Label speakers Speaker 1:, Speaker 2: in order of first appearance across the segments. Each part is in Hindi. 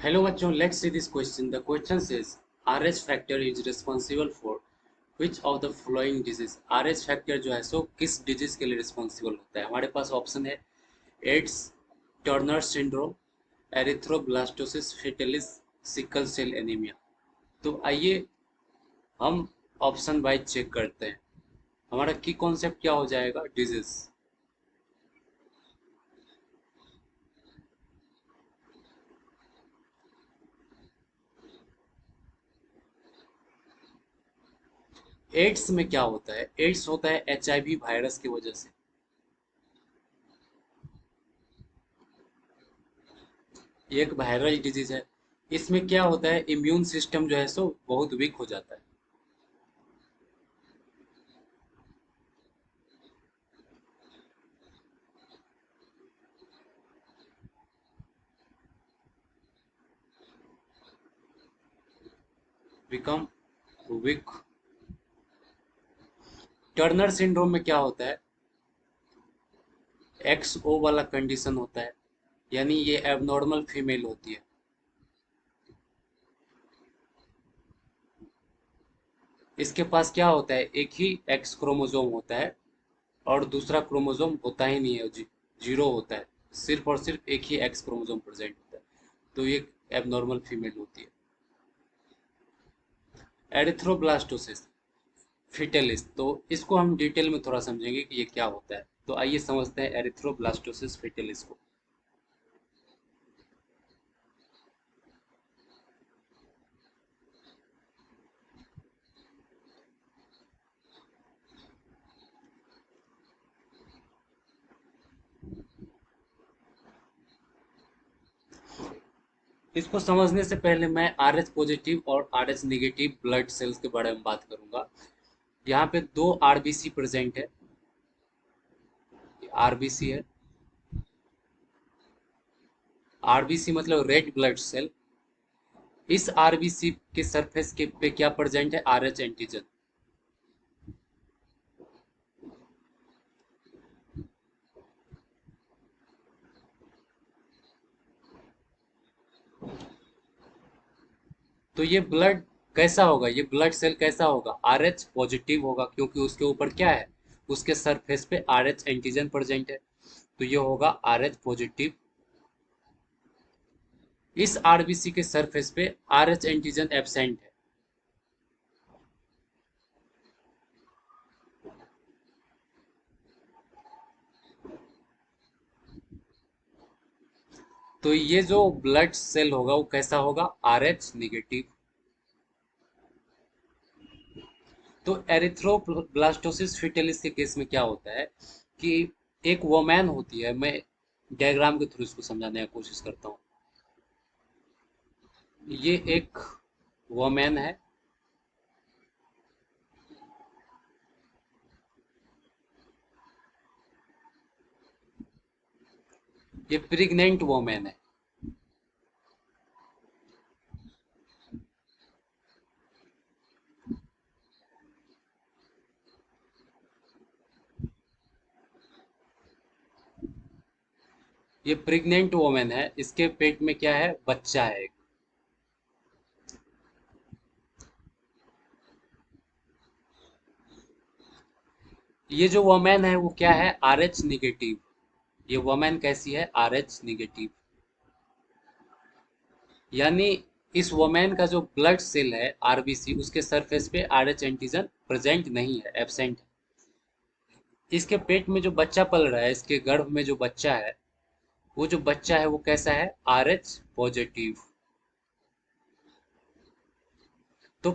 Speaker 1: Hello बच्चों, let's see this question. The question says RH factor is responsible for which of the following disease? RH factor जो है सो किस डिजीज के लिए रिस्पॉन्सिबल होता है? हमारे पास ऑप्शन है AIDS, Turner syndrome, erythroblastosis fetalis, sickle cell anaemia. तो आइए हम ऑप्शन वाइज चेक करते हैं। हमारा की कॉन्सेप्ट क्या हो जाएगा? डिजीज। एड्स में क्या होता है? एड्स होता है HIV वायरस की वजह से। ये एक वायरल डिजीज है। इसमें क्या होता है, इम्यून सिस्टम जो है सो बहुत वीक हो जाता है। Become weak. टर्नर सिंड्रोम में क्या होता है? XO वाला कंडीशन होता है, यानी ये एबनॉर्मल फीमेल होती है। इसके पास क्या होता है? एक ही एक्स क्रोमोसोम होता है और दूसरा क्रोमोसोम होता ही नहीं है, जीरो होता है। सिर्फ और सिर्फ एक ही एक्स क्रोमोसोम प्रेजेंट होता है, तो ये एबनॉर्मल फीमेल होती है। एरिथ्रोब्लास्टोसिस फिटेलिस, तो इसको हम डिटेल में थोड़ा समझेंगे कि ये क्या होता है। तो आइए समझते हैं एरिथ्रोब्लास्टोसिस फिटेलिस को। इसको समझने से पहले मैं RH पॉजिटिव और RH निगेटिव ब्लड सेल्स के बारे में बात करूंगा। यहाँ पे दो RBC प्रेजेंट है। RBC है। RBC मतलब रेड ब्लड सेल। इस RBC के सरफेस के पे क्या प्रेजेंट है? RH antigen. तो ये ब्लड कैसा होगा? ये ब्लड सेल कैसा होगा? RH पॉजिटिव होगा, क्योंकि उसके ऊपर क्या है? उसके सरफेस पे RH एंटीजन प्रेजेंट है, तो ये होगा RH पॉजिटिव। इस RBC के सरफेस पे RH एंटीजन एब्सेंट है। तो ये जो ब्लड सेल होगा वो कैसा होगा? RH negative. तो एरिथ्रोब्लास्टोसिस फिटेलिस के केस में क्या होता है कि एक वोमैन होती है। मैं डायग्राम के थ्रू इसको समझाने की कोशिश करता हूँ। ये एक वोमैन है। ये प्रेग्नेंट वोमैन है। ये प्रेग्नेंट वोमैन है। इसके पेट में क्या है? बच्चा है एक। ये जो वोमैन है वो क्या है? RH negative. ये वोमैन कैसी है? RH negative. यानी इस वोमेन का जो ब्लड सेल है RBC, उसके सरफेस पे RH एंटीजन प्रेजेंट नहीं है, एब्सेंट है। इसके पेट में जो बच्चा पल रहा है, इसके गर्भ में जो बच्चा है, वो जो बच्चा है वो कैसा है? RH positive. तो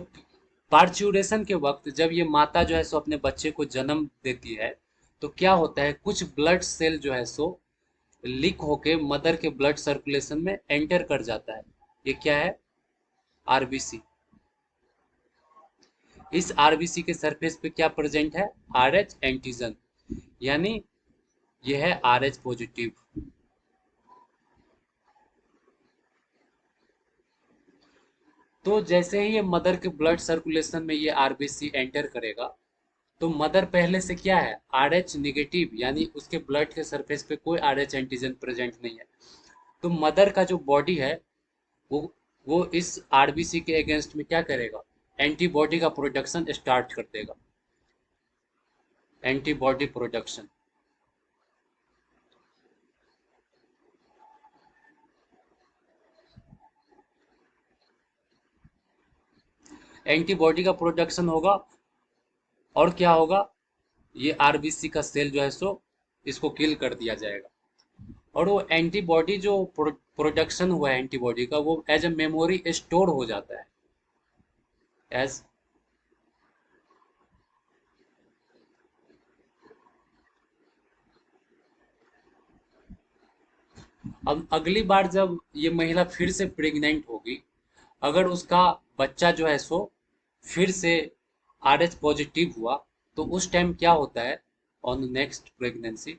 Speaker 1: पार्चुरेशन के वक्त जब ये माता जो है सो अपने बच्चे को जन्म देती है, तो क्या होता है? कुछ ब्लड सेल जो है सो लीक होके मदर के ब्लड सर्कुलेशन में एंटर कर जाता है। ये क्या है? RBC। इस RBC के सरफेस पे क्या प्रेजेंट है? RH एंटीजन, यानी यह है RH पॉजिटिव। तो जैसे ही ये मदर के ब्लड सर्कुलेशन में ये RBC एंटर करेगा, तो मदर पहले से क्या है? RH निगेटिव, यानी उसके ब्लड के सरफेस पे कोई RH एंटीजन प्रेजेंट नहीं है। तो मदर का जो बॉडी है वो वो इस आरबीसी के अगेंस्ट में क्या करेगा, एंटीबॉडी का प्रोडक्शन स्टार्ट कर देगा, एंटीबॉडी प्रोडक्शन। एंटीबॉडी का प्रोडक्शन होगा और क्या होगा, ये आरबीसी का सेल जो है सो इसको किल कर दिया जाएगा। और वो एंटीबॉडी जो प्रोडक्शन हुआ है एंटीबॉडी का, वो एज ए मेमोरी स्टोर हो जाता है, एज। अब अगली बार जब ये महिला फिर से प्रेग्नेंट होगी, अगर उसका बच्चा जो है सो फिर से आरएच पॉजिटिव हुआ, तो उस टाइम क्या होता है ऑन नेक्स्ट प्रेगनेंसी,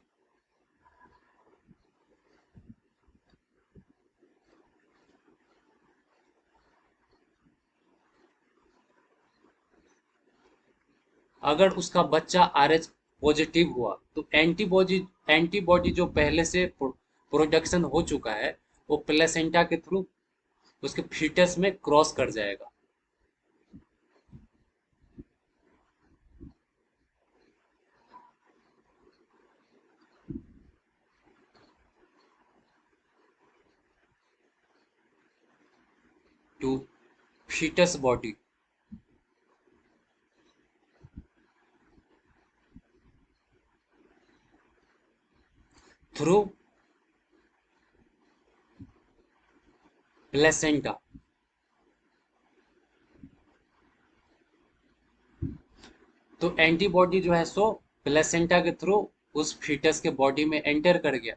Speaker 1: अगर उसका बच्चा आरएच पॉजिटिव हुआ तो एंटीबॉडी एंटीबॉडी जो पहले से प्रोडक्शन हो चुका है, वो प्लेसेंटा के थ्रू उसके फीटस में क्रॉस कर जाएगा। To foetus body, through placenta. तो एंटीबॉडी जो है सो प्लेसेंटा के थ्रू उस फीटस के बॉडी में एंटर कर गया।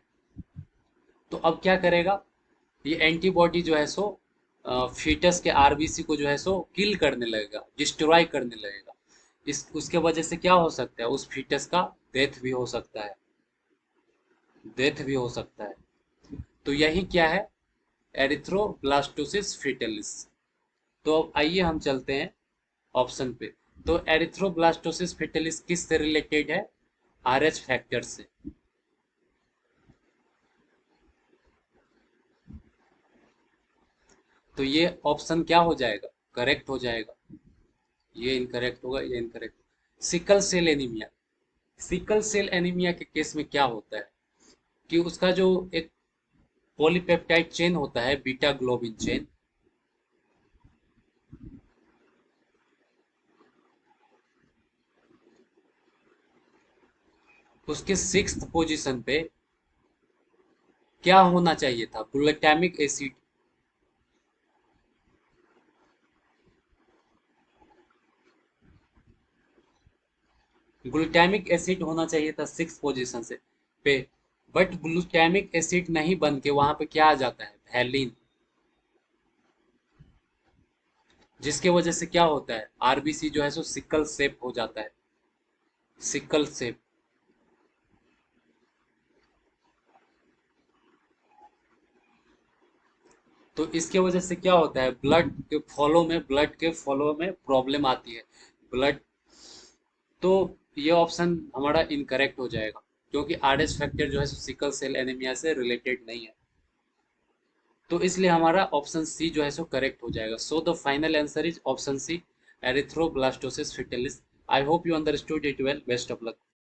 Speaker 1: तो अब क्या करेगा, ये एंटीबॉडी जो है सो फीटस के आरबीसी को जो है सो किल करने लगेगा, डिस्ट्रॉय करने लगेगा। इस उसके वजह से क्या हो सकता है, उस फीटस का डेथ भी हो सकता है, डेथ भी हो सकता है। तो यही क्या है, एरिथ्रोब्लास्टोसिस फीटलिस। तो अब आइए हम चलते हैं ऑप्शन पे। तो एरिथ्रोब्लास्टोसिस फीटलिस किस से रिलेटेड है, आरएच फैक्टर से। तो ये ऑप्शन क्या हो जाएगा, करेक्ट हो जाएगा। ये इनकरेक्ट होगा, ये incorrect. Sickle cell anaemia, sickle cell anaemia के केस में क्या होता है कि उसका जो एक पॉलीपेप्टाइड चेन होता है, बीटा ग्लोबिन चेन, उसके सिक्स्थ पोजीशन पे क्या होना चाहिए था, ग्लूटामिक एसिड। ग्लूटामिक एसिड होना चाहिए था सिक्स पोजीशन से पे, बट ग्लूटामिक एसिड नहीं बन के वहां पे क्या आ जाता है, वैलिन। जिसके वजह से क्या होता है, आरबीसी जो है सो सिकल सेप हो जाता है, सिकल सेप। तो इसके वजह से क्या होता है, ब्लड के फॉलो में प्रॉब्लम आती है, ब्लड। तो ये ऑप्शन हमारा इनकरेक्ट हो जाएगा, क्योंकि आरएच फैक्टर जो है सिकल सेल एनीमिया से रिलेटेड नहीं है। तो इसलिए हमारा ऑप्शन सी जो है सो करेक्ट हो जाएगा। So the final answer is option C, erythroblastosis fetalis. I hope you understood it well. Best of luck.